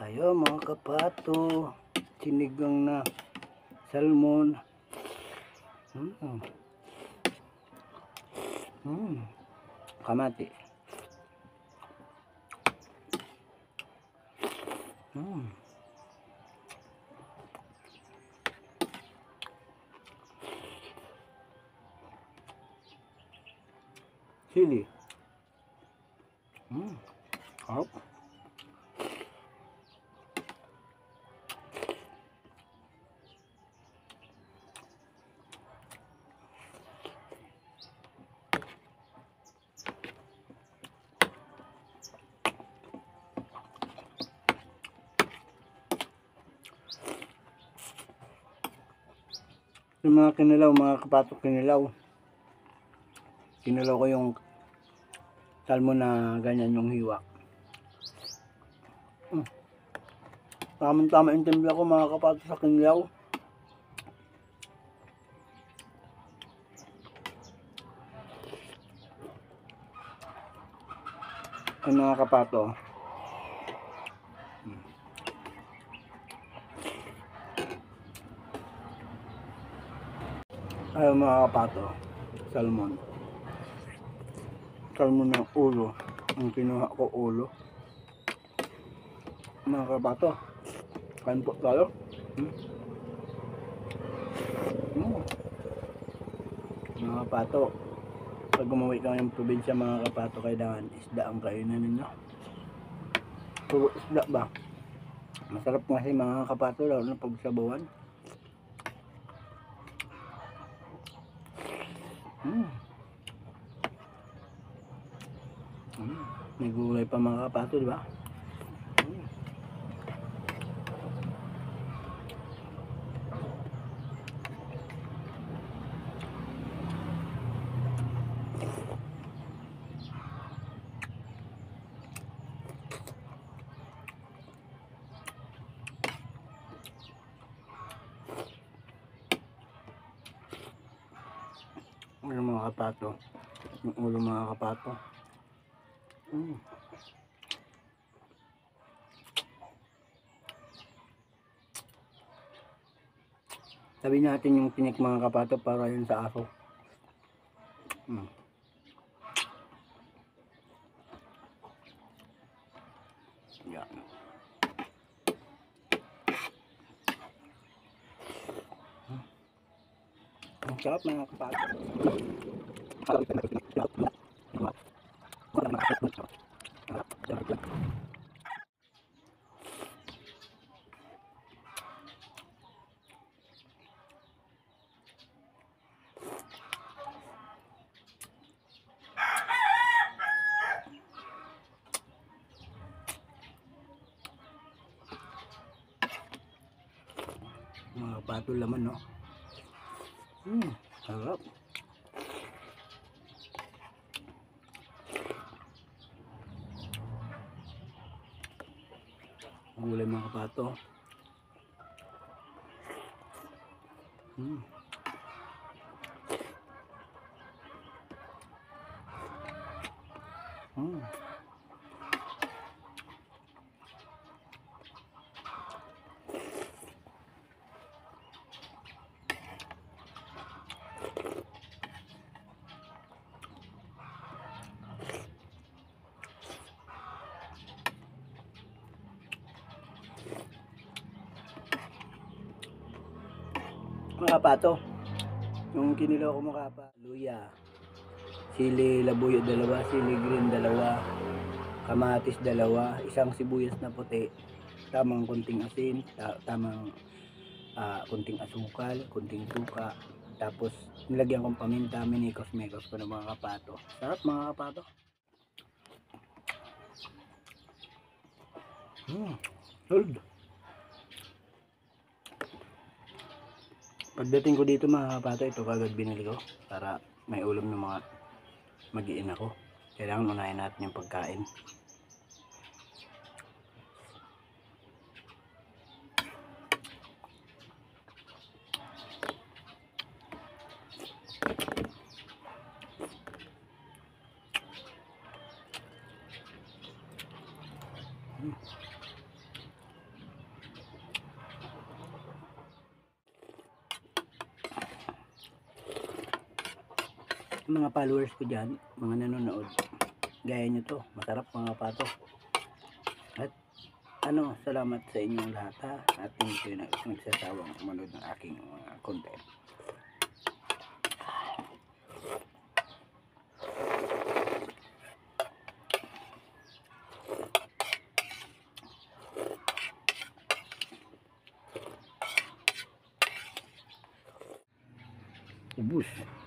tayo mga kapato. Sinigang na salmon. Kamati. Sili. Harap. Yung mga kinilaw, mga kapatok kinilaw. Kinilaw ko yung salmon na ganyan yung hiwa. Tamang-tama yung timpla ko mga kapatok sa kinilaw. Ay mga kapato. Ay mga kapato. Salmon. Salmon ng ulo. Ang kinuha ko ulo. Mga kapato. Kain po tayo. Mga kapato. Pag umuwi ka ng probinsya mga kapato, kailangan isda ang kainan ninyo. Puro isda ba? Masarap kasi mga kapato, lalo na pag sabawan. May gulay pa mga kapato, di ba? Ano mga kapato? Yung ulo mga kapato. Sabi natin yung tinik mga kapato para yun sa aso. Yan. Ang sarap mga kapato. Mga pato laman, no? Sarap. Gulay mga kapato. Mga kapato, yung kinilaw ko mga kapa, luya, sili labuyo dalawa, sili green dalawa, kamatis dalawa, isang sibuyas na puti, tamang kunting asin, tamang kunting asukal, kunting suka, tapos nilagyan kong paminta, minikos-mikos ko ng mga kapato. Sarap mga kapato. Hold. Pagdating ko dito mga kapato, ito kagad binili ko para may ulam ng mga mag-iin ako. Kailangan unahin natin yung pagkain. mga followers ko dyan, mga nanonood, gaya nyo to, masarap mga pato. At salamat sa inyong lahat ha, at hindi kayo nagsasawang manood ng aking mga content. Ubus.